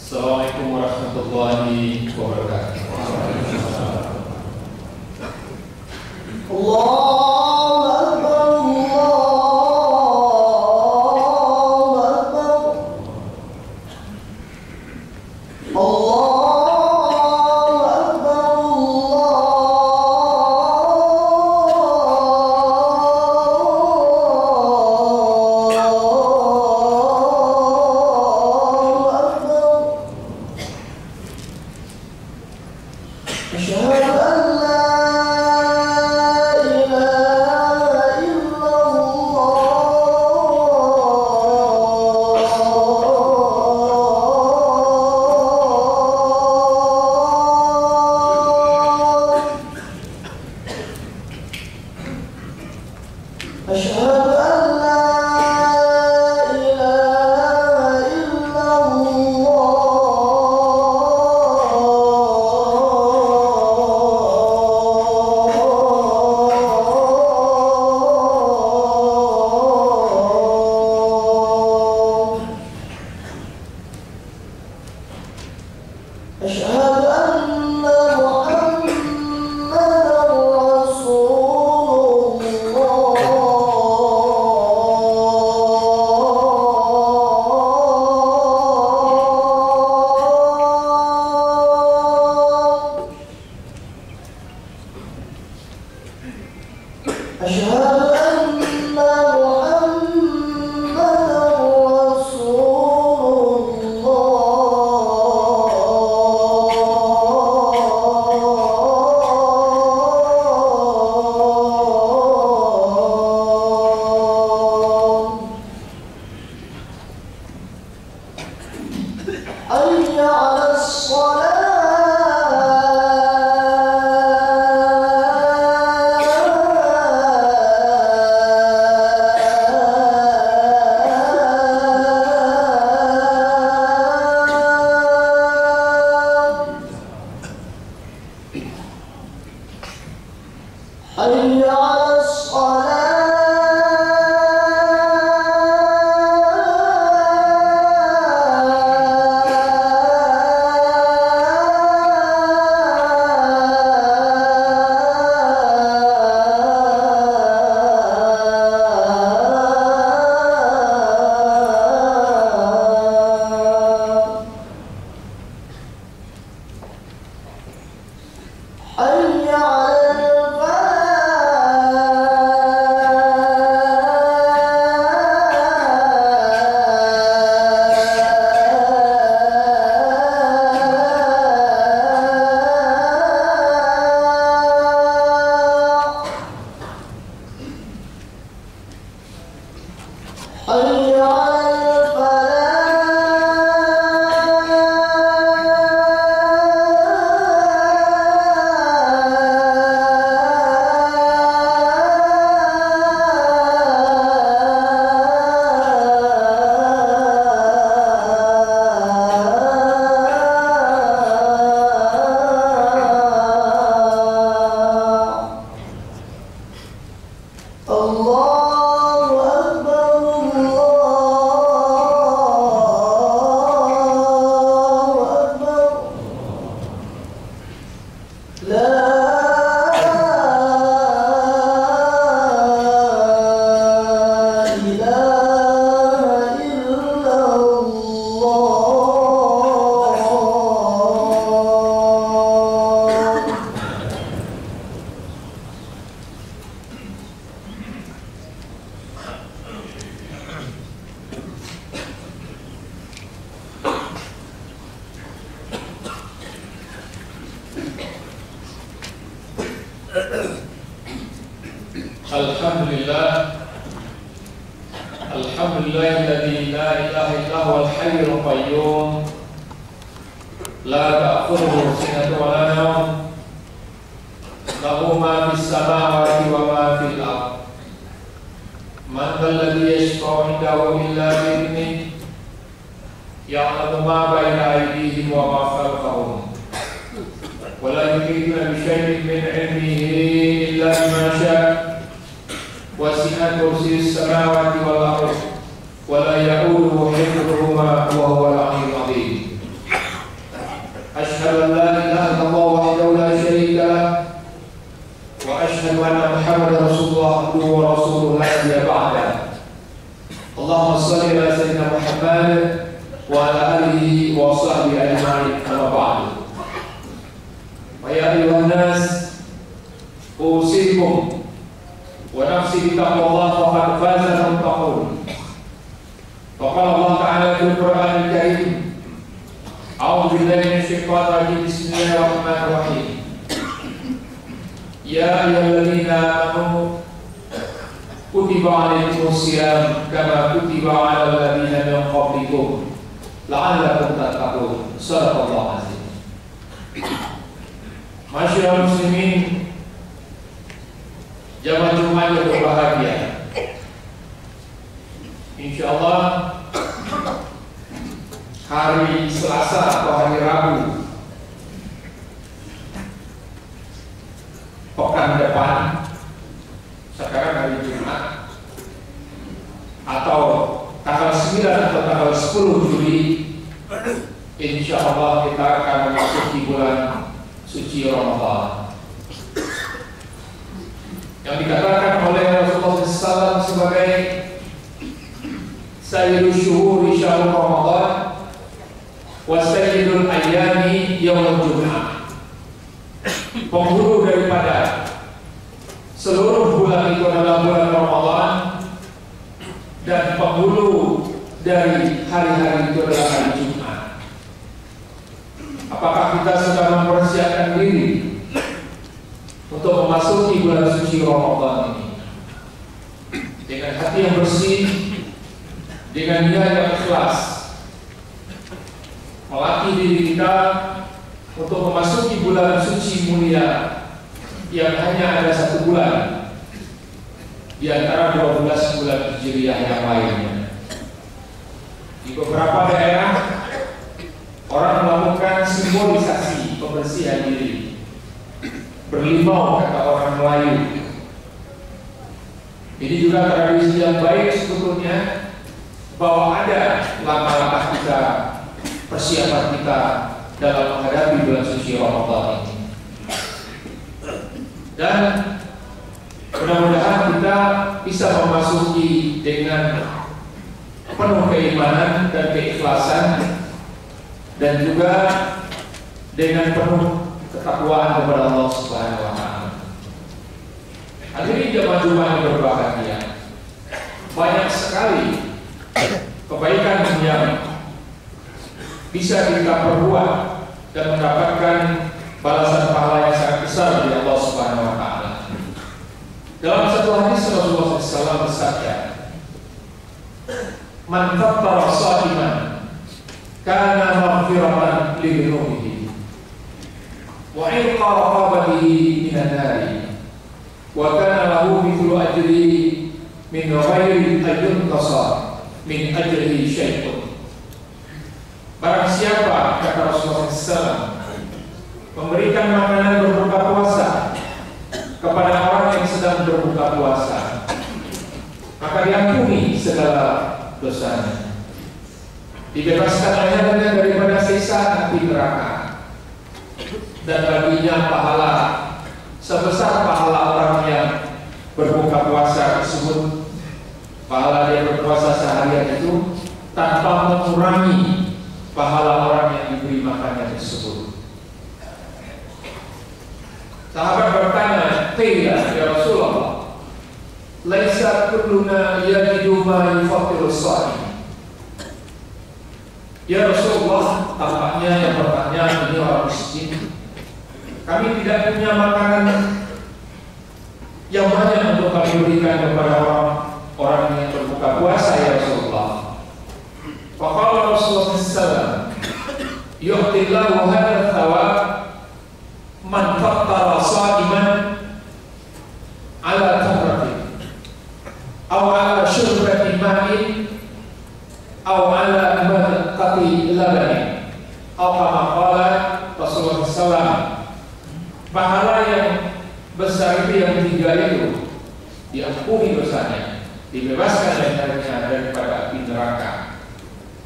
Assalamualaikum warahmatullahi wabarakatuh. Alhamdulillahilladzi la ilaha illa huwal hayyul qayyum la ta'khudhuhu sinatun wa la nawm lahu ma fis samawati wa ma fil ardh man dhalladhi yashfa'u 'indahu illa bi idhnihi ya'lamu ma bayna aydihim wa ma khalfahum wa la yuhituna bi shay'in min 'ilmihi illa bima sha'a wasi'at kursiyyus samawati wal ardh wa la ya'uduhu hifdhuhuma wa huwal 'aliyyul 'azim. عبده ورسوله لا نبي بعده. اللهم صل على سيدنا محمد وعلى آله وصحبه أجمعين. أما بعد، فيا أيها الناس أوصيكم ونفسي بتقوى الله فقد فاز المتقون. وقال الله تعالى في القرآن الكريم: أعوذ بالله من الشيطان الرجيم، بسم الله الرحمن الرحيم. يا أيها الذين آمنوا كتب عليكم الصيام كما كتب على الذين من قبلكم لعلكم تتقون. صدق الله العظيم. Masyaallah muslimin, jamaah Jumat yang berbahagia. Insyaallah hari Selasa atau hari Rabu pekan depan, sekarang hari Jumat, atau tanggal 9 atau tanggal 10 Juli, insyaallah kita akan memasuki bulan suci Ramadan yang dikatakan oleh Rasulullah SAW sebagai Sayyidul Syuhuri Syahrul Ramadan wa Sayyidul Ayyami Yaumul Jum'ah, penghulu daripada seluruh bulan itu adalah bulan Ramadan, dan penghulu dari hari-hari itu adalah hari Jumat. Apakah kita sedang mempersiapkan diri untuk memasuki bulan suci Ramadan ini dengan hati yang bersih, dengan niat yang ikhlas, melatih diri kita untuk memasuki bulan suci mulia yang hanya ada 1 bulan di antara 12 bulan Hijriah yang lainnya. Di beberapa daerah orang melakukan simbolisasi pembersihan diri, berlimau kata orang Melayu. Ini juga tradisi yang baik sebetulnya, bahwa ada langkah-langkah kita, persiapan kita dalam menghadapi bulan suci Ramadan ini. Dan mudah-mudahan kita bisa memasuki dengan penuh keimanan dan keikhlasan, dan juga dengan penuh ketakwaan kepada Allah Subhanahu wa taala. Hadirin jamaah Jumat yang berbahagia, banyak sekali kebaikan yang bisa kita perbuat dan mendapatkan balasan pahala yang sangat besar dari Allah Subhanahu wa taala. Dalam satu hadis Rasulullah SAW bersabda, "Man fattara sha'iman kana maghfiratan li dhunubihi wa ilqa raqabatihi minan nari wa kana lahu mithlu ajri min ghairi ayunqasa min ajrihi syai'un." Barang siapa, kata Rasulullah SAW, memberikan makanan berbuka puasa kepada orang yang sedang berbuka puasa, maka diampuni segala dosanya, dibebaskan ayahnya daripada siksa api neraka, dan baginya pahala sebesar pahala orang yang berbuka puasa tersebut. Pahala dia berpuasa seharian itu tanpa mengurangi pahala orang yang diberi makannya tersebut. Sahabat bertanya, "Tidak ya Rasulullah, laisa kulluna yajidu ma yufattiru shaim." Ya Rasulullah, tampaknya yang bertanya ini orang miskin. Kami tidak punya makanan yang banyak untuk kami berikan kepada orang yang berbuka puasa, ya Rasulullah. Faqala Rasulullah SAW, "Yu'tillahu hadha thawab man fattara sha'iman ala tamratin aw ala syurbati ma'in aw ala madqati labanin aw kama qala Rasulullah SAW." Pahala yang besar itu yang 3 itu, diampuni dosanya, dibebaskan daripada api neraka,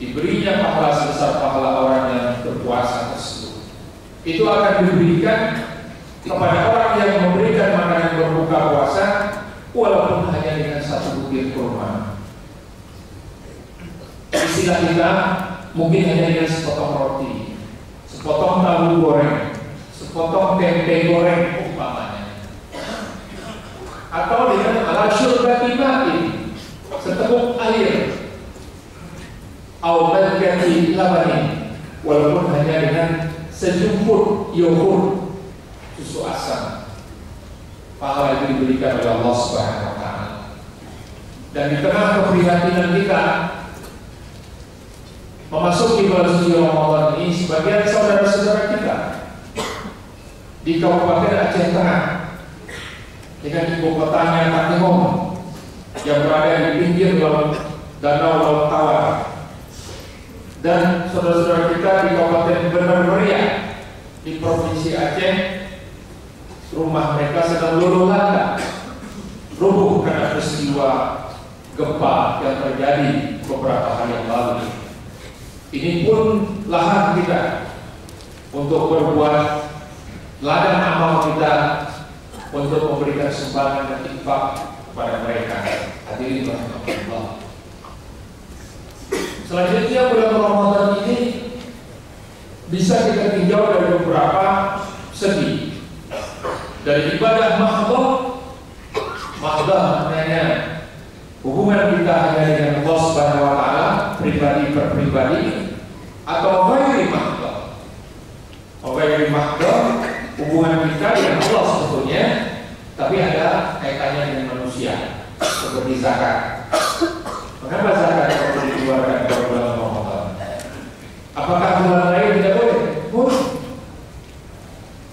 diberinya pahala sebesar pahala orang yang berpuasa tersebut. Itu akan diberikan kepada orang yang memberikan makanan berbuka puasa walaupun hanya dengan satu butir kurma. Istilah kita mungkin hanya dengan sepotong roti, sepotong tahu goreng, sepotong tempe goreng umpamanya, atau dengan ala syurbati ma'in, seteguk air, atau ganti labanin, walaupun hanya dengan sejumput yogurt susu asam. Pahala itu diberikan oleh Allah Subhanahu wa Ta'ala. Dan di tengah keprihatinan kita memasuki bulan suci Ramadan ini, sebagian saudara-saudara kita di Kabupaten Aceh Tengah dengan ibu kotanya Patihong yang berada di pinggir Danau Laut Tawar, dan saudara-saudara kita di Kabupaten Benar Meriah di Provinsi Aceh, rumah mereka sedang luluh lantak, rubuh karena peristiwa gempa yang terjadi beberapa hari yang lalu. Ini pun lahan kita untuk berbuat ladang amal kita untuk memberikan sumbangan dan infak kepada mereka. Hadirin rahimakumullah. Selanjutnya, bulan Ramadan ini bisa kita tinjau dari beberapa segi. Dari ibadah mahdoh maknanya hubungan kita hanya dengan Allah Subhanahu wa Ta'ala, pribadi per pribadi, atau ghairi mahdoh hubungan kita dengan Allah sebetulnya, tapi ada kaitannya dengan manusia, seperti zakat. Mengapa zakat perlu dikeluarkan pada bulan Ramadan? Apakah bulan lain tidak boleh? Boleh.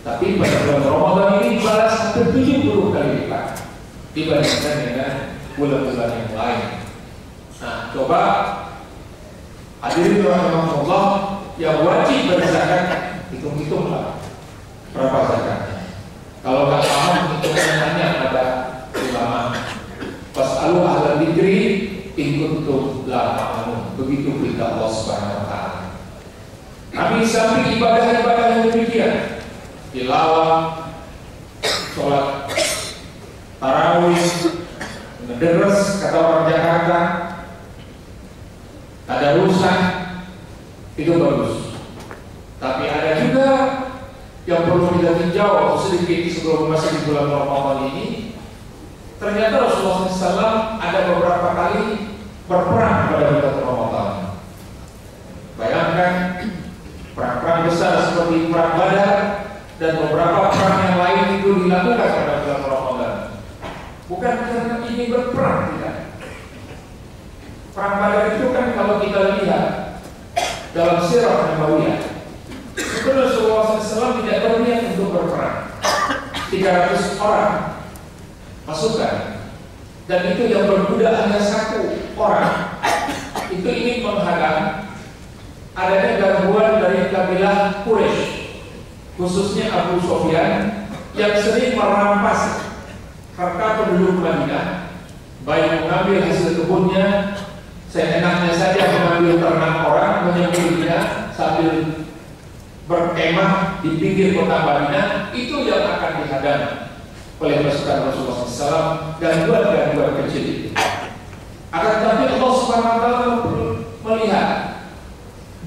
Tapi pada bulan Ramadan ini balas hampir 70 kali lipat dibandingkan dengan bulan-bulan yang lain. Nah, coba hadirin rahimakumullah, yang wajib berzakat, hitung-hitunglah berapa zakatnya. Kalau nggak paham, hitungnya hanya pada ulama. Fas'alu ahla dzikri in kuntum la ta'lamun. Begitu perintah Allah Subhanahu wa Ta'ala. Kami samping ibadah-ibadah yang demikian, tilawah, sholat tarawih, ngederes kata orang Jakarta, tadarusan, itu bagus. Tapi ada juga yang perlu kita tinjau sedikit sebelum masuk di bulan Ramadan ini. Ternyata Rasulullah SAW ada beberapa kali berperang pada bulan Ramadan. Bayangkan, perang-perang besar seperti perang Badar dan beberapa perang yang lain itu dilakukan pada bulan Ramadan. Bukan karena ini berperang, tidak. Perang Badar itu kan kalau kita lihat dalam sirah Nabawiyah, itu Rasulullah SAW tidak berniat untuk berperang. 300 orang pasukan, dan itu yang berkuda hanya 1 orang. Itu ingin menghadang adanya gangguan dari kabilah Quraisy, khususnya Abu Sufyan, yang sering merampas harta penduduk Madinah, baik mengambil hasil kebunnya, seenaknya saja mengambil ternak orang, menyembelihnya sambil berkemah di pinggir kota Madinah. Itu yang akan dihadang oleh pasukan Rasulullah SAW, gangguan-gangguan kecil. Akan tetapi Allah Subhanahu wa Ta'ala melihat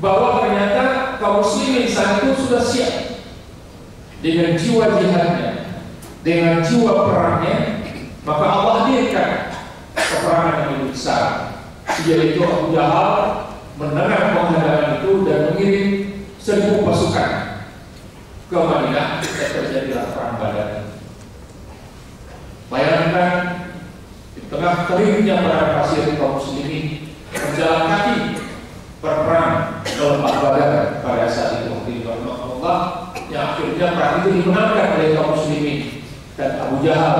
bahwa ternyata kaum muslimin saat itu sudah siap dengan jiwa jihadnya, dengan jiwa perangnya, maka Allah hadirkan peperangan yang lebih besar, yaitu Abu Jahal mendengar penghadangan itu dan mengirim 1000 pasukan ke Madinah, dan terjadilah perang Badar. Bayangkan di tengah keringnya padang pasir kaum muslimin berjalan kaki berperang ke lembah Badar pada saat itu. Allah yang akhirnya perang itu dimenangkan oleh kaum muslimin, dan Abu Jahal,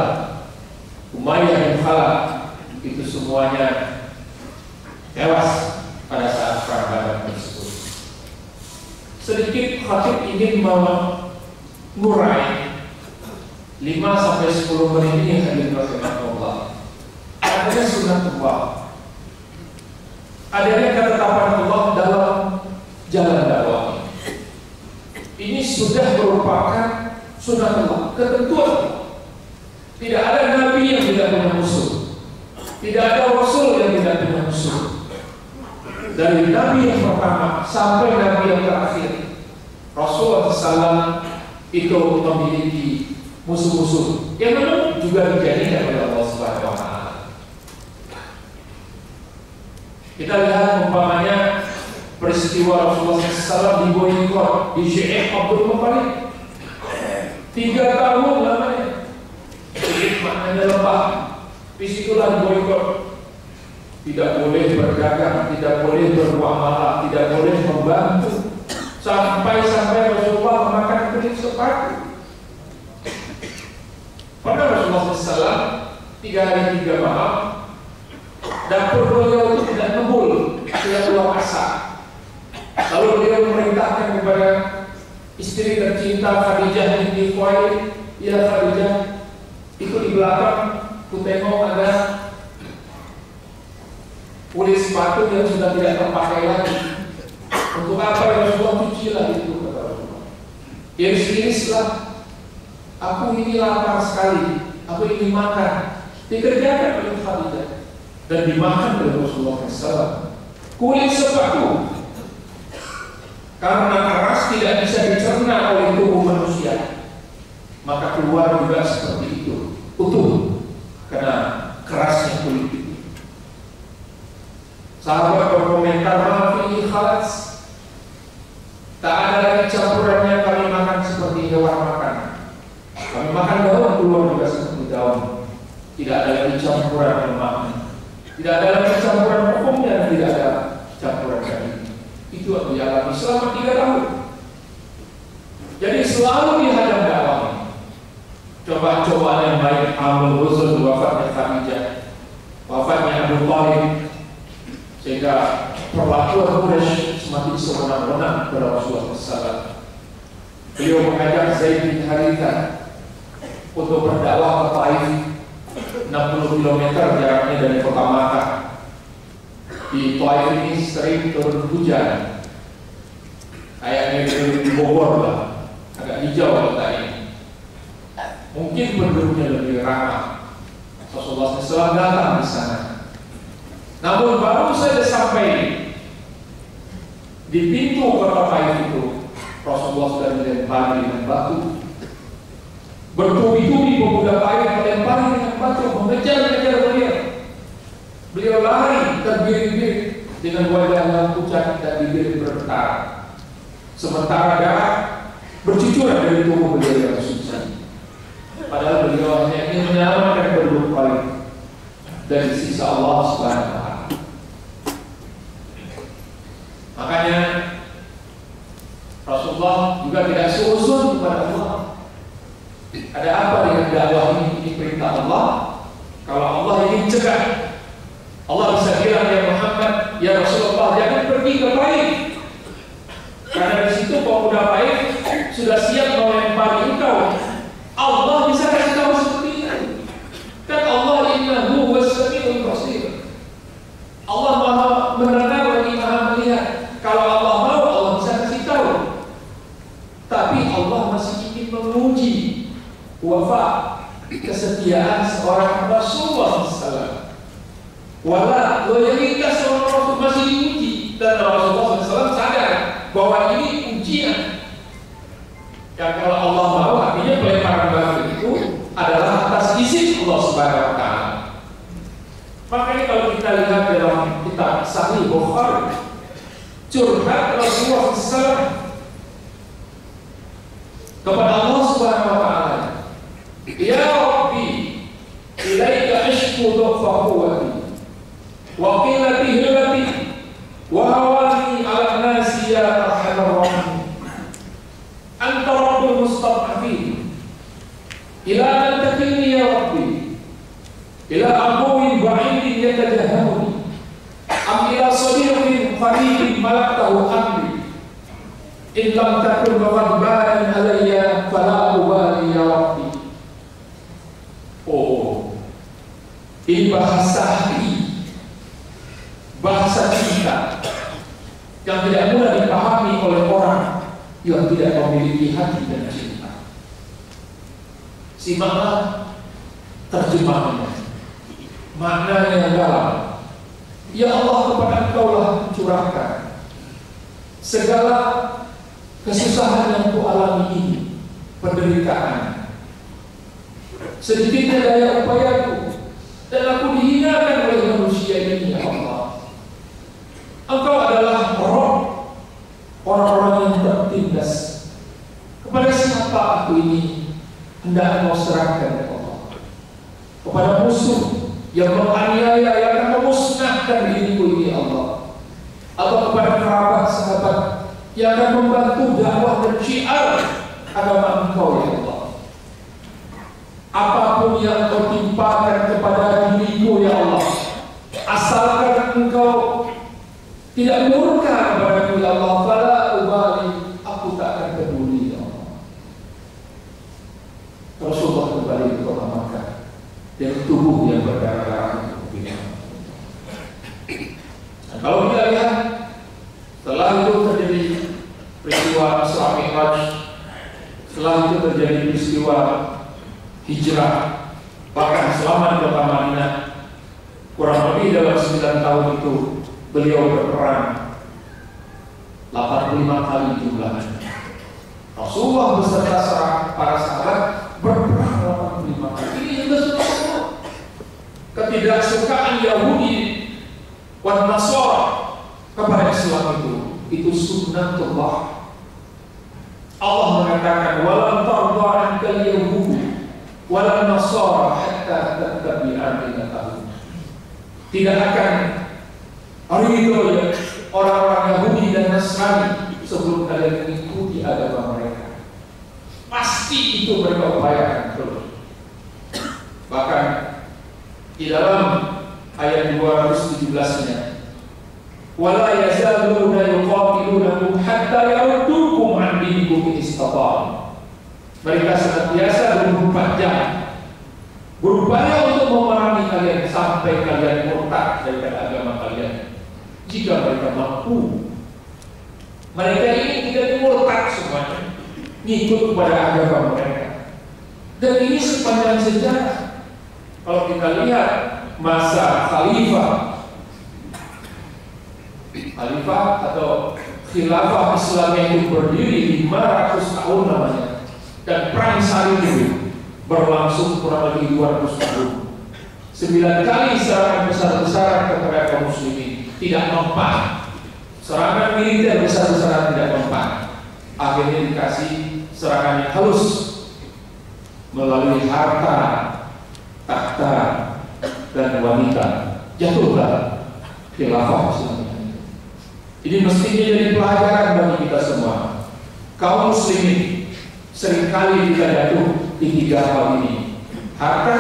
Umayyah bin Khalaf itu semuanya tewas pada saat perang Badar tersebut. Sedikit khatib ingin mengurai 5-10 menit ini, hadirin rahimakumullah. Adanya sunnatullah, adanya ketetapan Allah dalam jalan dakwah. Ini sudah merupakan sunnatullah, ketentuan. Tidak ada nabi yang tidak punya musuh. Tidak ada Rasul yang tidak punya musuh. Dari Nabi yang pertama sampai Nabi yang terakhir, Rasulullah SAW itu memiliki musuh-musuh yang memang juga dijadikan oleh Allah Subhanahu wa Ta'ala. Kita lihat umpamanya peristiwa Rasulullah SAW diboikot di Syekh Abdul Muttalib 3 tahun lamanya. Jadi maknanya lemah. Disitulah diboikot. Tidak boleh berdagang, tidak boleh bermuamalah, tidak boleh membantu. Sampai Rasulullah memakan kulit sepatu. Pada Rasulullah SAW 3 hari 3 malam, dapur beliau itu tidak ngebul, tidak keluar asap. Lalu beliau memerintahkan kepada istri tercinta Khadijah binti Khuwailid, ya Khadijah, itu di belakang ku tengok ada kulit sepatu yang sudah tidak terpakai lagi. Untuk apa ya Rasulullah, cucilah itu, kata Rasulullah. Iris-irislah. Aku ini lapar sekali, aku ingin makan. Dikerjakan oleh Khadijah dan dimakan oleh Rasulullah SAW. Kulit sepatu karena keras tidak bisa dicerna oleh tubuh manusia, maka keluar juga seperti itu, utuh, karena kerasnya kulit itu. Sahabat berkomentar, maaf ini khalas, tak ada lagi campurannya, kami makan seperti hewan makan. Kami makan daun, keluar juga seperti daun. Tidak ada lagi campuran lemaknya, tidak ada lagi campuran hukumnya, dan tidak ada campuran daging. Itu yang dialami selama 3 tahun. Jadi selalu dihadap dakwah. Coba-cobaan yang baik, Amul Ghuzul, wafatnya Khadijah, wafatnya Abu Thalib, sehingga perlakuan Quraisy semakin sewenang-wenang kepada Rasulullah SAW. Beliau mengajak Zaid bin Harithah untuk berdakwah ke Taif, 60 km jaraknya dari kota Makkah. Di Taif ini sering turun hujan, kayaknya di Bogor lah, agak hijau kota ini. Mungkin penduduknya lebih ramah. Rasulullah SAW datang di sana. Namun baru saja sampai di pintu kota Taif itu, Rasulullah sudah dilempari dengan batu. Bertubi-tubi pemuda Taif melempari dengan batu, mengejar-ngejar beliau. Beliau lari terbirik-birik dengan wajah yang pucat dan bibir bergetar. Sementara darah bercucuran dari tubuh beliau yang suci. Padahal beliau hanya ingin menyelamatkan penduduk Taif dari sisa Allah Subhanahu wa Ta'ala. Makanya Rasulullah juga tidak suzon kepada Allah. Ada apa dengan dakwah ini perintah Allah? Kalau Allah ingin cegah, Allah bisa bilang, ya Muhammad, ya Rasulullah, jangan pergi ke Taif, karena di situ pemuda Taif sudah siap melempari engkau. Allah bisa kasih tahu seperti itu. Kan Allah innahu was-sami'ul basir. Allah Maha mendengar lagi Maha melihat. Kalau Allah mau, Allah bisa kasih tahu. Tapi Allah masih ingin menguji wafa kesetiaan seorang Rasulullah SAW. Wala loyalitas seorang Rasul masih diuji, dan Rasulullah SAW sadar bahwa ini ujian. Dan kalau Allah mau, artinya pelemparan batu itu adalah atas izin Allah Subhanahu wa Ta'ala. Makanya kalau kita lihat dalam kitab Sahih Bukhari, curhat Rasulullah SAW kepada Allah Subhanahu wa Ta'ala, ya Rabbi, ilaika ashku dhu'fa quwwati wa qillati hilati wa hawani ala nasi ya arhamar rahim. Anta rabbul mustad'afin, ila man takilni ya Rabbi, ila abuwin ba'idin yatajahhamuni, am ila sadiqin qaribin malaktahu amri, in lam takun ghadbanan alayya fala ubali ya Rabbi. Oh, ini bahasa hati, bahasa cinta yang tidak mudah dipahami oleh orang yang tidak memiliki hati dan cinta. Simaklah terjemahannya. maknanya yang dalam. Ya Allah, kepada Engkau-lah curahkan segala kesusahan yang ku alami ini, penderitaan, sedikitnya daya upayaku, dan aku dihinakan oleh manusia ini, ya Allah. Engkau adalah Roh orang-orang yang tertindas. Kepada siapa aku ini hendak Engkau serahkan, ya Allah? Kepada musuh yang menganiaya, yang akan memusnahkan diriku ini, Allah, atau kepada kerabat sahabat yang akan membantu dakwah dan syiar agama Engkau, ya Allah. Apapun yang Engkau timpakan kepada diriku, ya Allah, asalkan Engkau tidak murka kepadaku, ya Allah, fala ubali, aku tak akan peduli, ya Allah. Rasulullah kembali ke kota Makkah dan tubuh yang berdarah-darah itu. Kalau kita lihat, setelah itu terjadi peristiwa Isra Mi'raj, setelah itu terjadi peristiwa hijrah, bahkan selama di kota Madinah kurang lebih dalam 9 tahun itu beliau berperang 85 kali jumlahnya. Rasulullah beserta para sahabat berperang 85 kali. Ini juga sudah ketidaksukaan Yahudi wan Nasara kepada Islam itu sunnatullah. Allah mengatakan walan tarda ankal yahud walan nasara hatta tattabi'a millatahum. Tidak akan ridho ya orang-orang Yahudi dan Nasrani sebelum kalian mengikuti agama mereka. Pasti itu mereka upayakan terus. Bahkan di dalam ayat 217-nya, wala yazaluna yuqatilunakum hatta yaruddukum an dinikum in istata'u. Mereka senantiasa berupaya untuk memerangi kalian sampai kalian murtad dari agama kalian jika mereka mampu. Mereka ini tidak murtad semuanya, ngikut kepada agama mereka. Dan ini sepanjang sejarah. Kalau kita lihat masa khalifah atau khilafah Islam yang berdiri 500 tahun namanya, dan perang salib itu berlangsung kurang lebih 200 tahun. 9 kali serangan besar-besaran kepada kaum muslimin tidak mempan. Serangan militer besar-besaran tidak mempan. Akhirnya dikasih serangan yang halus melalui harta, tahta, dan wanita. Jatuhlah khilafah Islam. Ini mestinya jadi pelajaran bagi kita semua. Kaum muslimin seringkali kita jatuh di 3 hal ini: harta,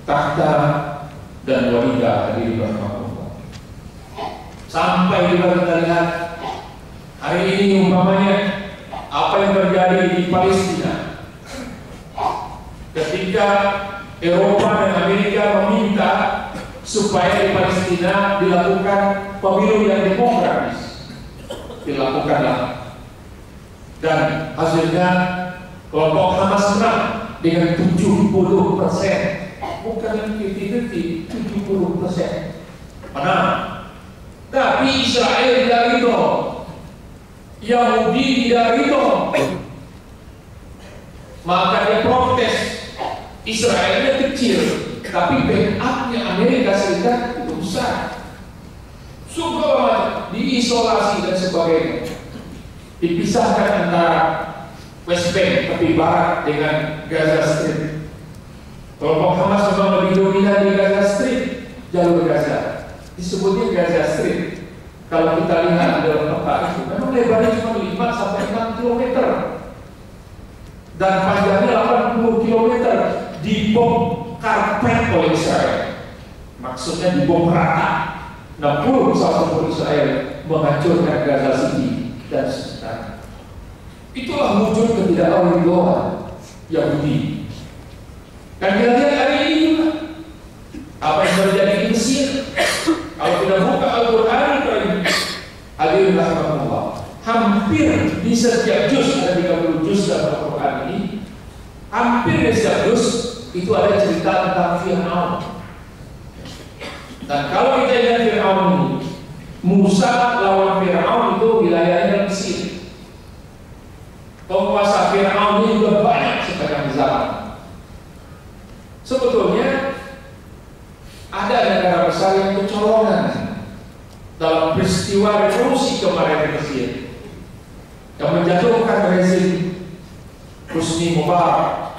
tahta, dan wanita. Hadirin rahmatullah. Sampai juga kita lihat hari ini umpamanya apa yang terjadi di Palestina, ketika Eropa dan Amerika meminta supaya di Palestina dilakukan pemilu yang demokratis, dilakukanlah, dan hasilnya kelompok Hamas menang dengan 70%, bukan 50-50, 70% menang. Tapi Israel tidak ridho, Yahudi tidak ridho, maka dia protes. Israelnya kecil, tapi backupnya Amerika Serikat itu besar. Subhanallah, diisolasi dan sebagainya. Dipisahkan antara West Bank tepi barat dengan Gaza Strip. Kelompok Hamas memang lebih dominan di Gaza Strip, jalur Gaza. Disebutnya Gaza Strip. Kalau kita lihat di dalam peta itu, memang lebarnya cuma 5-6 km dan panjangnya 80 km. Dibom karpet oleh Israel, maksudnya dibom rata. 60 pesawat tempur Israel menghancurkan Gaza City dan sekitarnya. Itulah wujud ketidakridhoan Yahudi. Dan kita lihat hari ini juga apa yang terjadi di Mesir. Kalau kita buka Al-Quran, hadirin rahmatullah, hampir di setiap juz, ada 30 juz dalam Al-Quran ini, hampir di setiap juz itu ada cerita tentang Fir'aun. Dan kalau kita lihat Fir'aun ini, Musa lawan Fir'aun itu wilayahnya Mesir. Penguasa Fir'aun ini juga banyak sepanjang zaman. Sebetulnya ada negara besar yang kecolongan dalam peristiwa revolusi kemarin di Mesir yang menjatuhkan rezim Husni Mubarak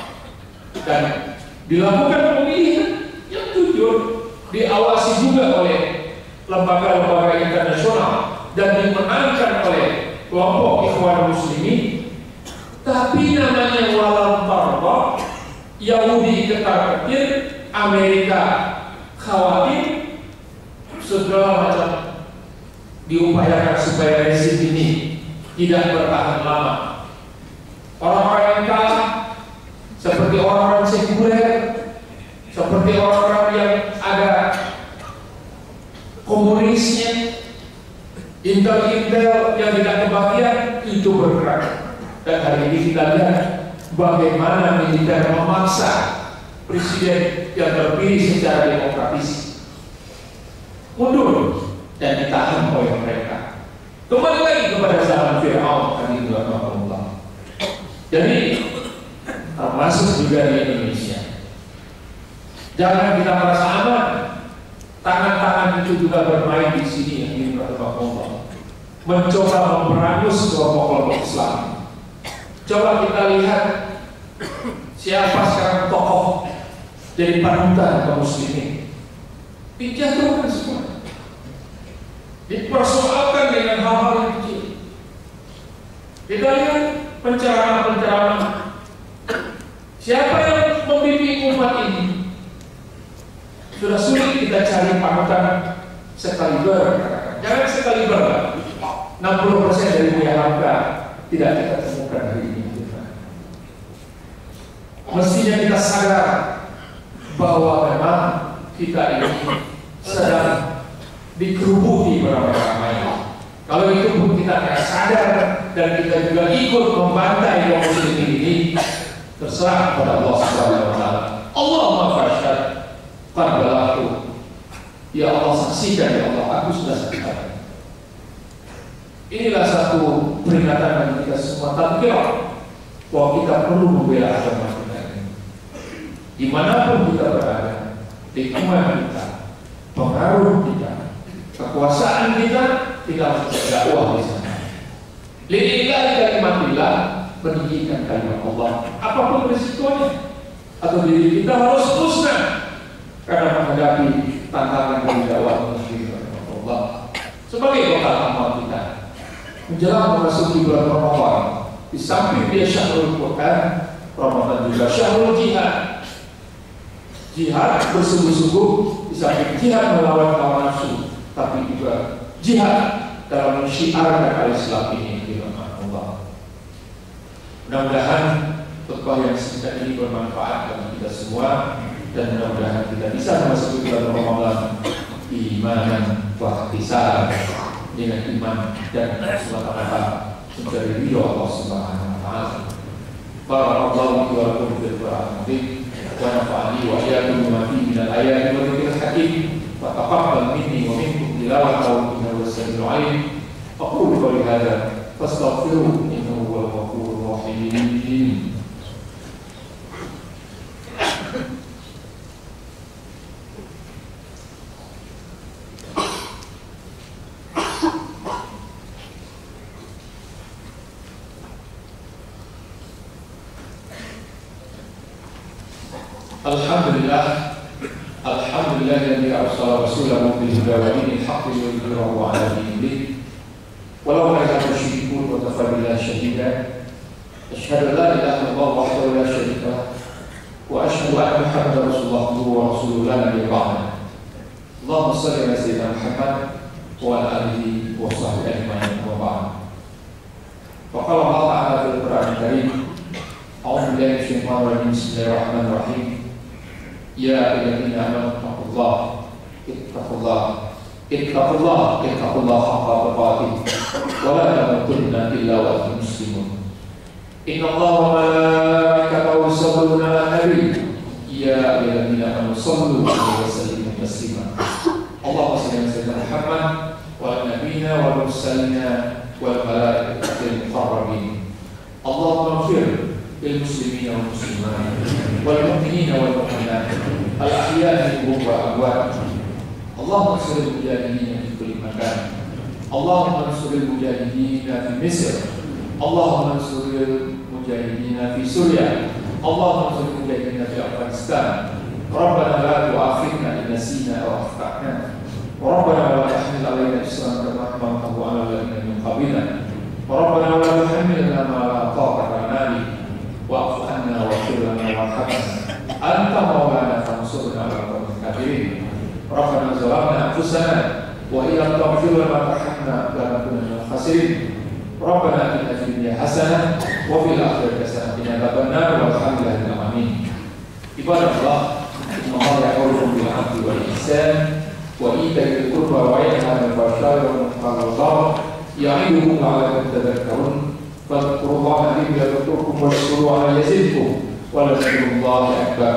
dan dilakukan pemilihan yang jujur, diawasi juga oleh lembaga-lembaga internasional dan dimenangkan oleh kelompok Ikhwan Muslimin. Tapi namanya walam tarba, Yahudi ketar-ketir, Amerika khawatir, segala macam diupayakan supaya rezim ini tidak bertahan lama. Orang-orang yang kalah seperti orang-orang sekuler, seperti orang-orang yang ada komunisnya, intel-intel yang tidak kebagian, itu bergerak. Dan hari ini kita lihat bagaimana militer memaksa presiden yang terpilih secara demokratis mundur dan ditahan oleh mereka. Kembali lagi kepada zaman Fir'aun tadi Allah. Jadi termasuk juga di Indonesia. Jangan kita merasa aman. Tangan-tangan itu juga bermain di sini yang dirahmati Allah. Mencoba memberangus kelompok-kelompok Islam. Coba kita lihat siapa sekarang tokoh jadi panutan kaum muslimin. Dijatuhkan semua. Dipersoalkan dengan hal-hal yang kecil. Kita lihat penceramah-penceramah. Siapa yang membimbing umat ini? Sudah sulit kita cari panutan sekaliber. Jangan sekaliber. 60% dari Buya Hamka tidak kita temukan hari ini. Mestinya kita sadar bahwa memang kita ini sedang dikerubuti beramai-ramai. Kalau itu pun kita tidak sadar dan kita juga ikut membantai kaum muslimin ini, terserah kepada Allah Subhanahu wa taala. Allahumma fashhad qarbalatu. Ya Allah, saksikan ya Allah, aku sudah saksikan. Inilah satu peringatan bagi kita semua, tadkirah bahwa kita perlu membela agama kita ini. Dimanapun kita berada, lingkungan kita, pengaruh kita, kekuasaan kita harus berdakwah di sana. Lillahi kalimatillah, pendidikan kalimat Allah, apapun risikonya, atau diri kita harus musnah karena menghadapi tantangan dari dakwah Allah. Sebagai bekal amal kita menjelang memasuki bulan Ramadan, di samping dia syahrul Quran, Ramadan juga syahrul jihad. Jihad bersungguh-sungguh, di samping jihad melawan hawa nafsu, tapi juga jihad dalam mensyiarkan al-Islam ini di rumah Allah. Mudah-mudahan khutbah yang singkat ini bermanfaat bagi kita semua, dan mudah-mudahan kita bisa memasuki bulan Ramadan imanan wa ihtisaban, dengan iman dan semata-mata mencari ridho Allah Subhanahu wa taala. Barakallahu wa lakum fil Qur'an wa nafa'ani wa iyyakum bima fihi min al-ayati wa dzikril hakim. وتقبل مني ومنكم تلاوته إنه السميع العليم. أقول قولي هذا فاستغفروه إنه هو الغفور الرحيم. Alhamdulillah. Alhamdulillahilladzi arsala rasulahu bil huda wa dinil haqqi liyudhhirahu 'ala dinihi walau kariha al-musyrikun wa kafa billahi shahida. Asyhadu an la ilaha illallah wahdahu la syarika lahu wa asyhadu anna Muhammadar rasulullah wa rasuluhu la nabiyya ba'dahu. Allahumma shalli ala sayyidina Muhammad wa ala alihi wa sahbihi ajma'in wa ba'd. Wa qala Allah ta'ala fil Qur'anil Karim, a'udzu billahi minasyaitonir rajim, bismillahir rahim. Ya ayyuhalladzina amanu ittaqullah haqqa tuqatih wa la tamutunna illa wa antum muslimun. Innallaha wa malaikatahu yusholluna 'alan nabi ya ayyuhalladzina amanu shallu 'alaihi wa sallimu taslima. Allahumma salli ala sayyidina Muhammad wa ala nabiyina wal mursalina wal malaikatil muqarrabin. Allahumma ighfir lil muslimina wal muslimat wal mu'minina wal mu'minat al ahya'i minhum wal amwat. Allahumma ansuril mujahidin fi kulli makan. Allahumma ansuril mujahidin fi Misr. Allahumma ansuril mujahidin fi Suriah. Allahumma ansuril mujahidin fi Afghanistan. Rabbana la tu'akhidna in nasina aw akhtana. Rabbana la tahmil 'alaina isran kama hamaltahu 'ala alladhina min qablina. Rabbana la tuhammilna ma la taqata lana bihi wa'fu 'anna waghfir lana warhamna. Anta maulana fansurna 'alal qawmil kafirin. Rabbana zalamna anfusana wa illam taghfir lana wa tarhamna lanakunanna minal khasirin. Rabbana atina fid dunya hasanah wa fil akhirati hasanah wa qina adzabannar walhamdulillahi alamin. Ibadallah, innallaha ya'muru bil 'adli wal ihsan wa ita'i dzil qurba wa yanha 'anil fahsya'i wal munkari wal baghi ya'idukum la'allakum tadhakkarun. Fadhkurullaha dzikran yadhkurkum washkuruhu 'ala yazidkum wa la dzikrullahi akbar.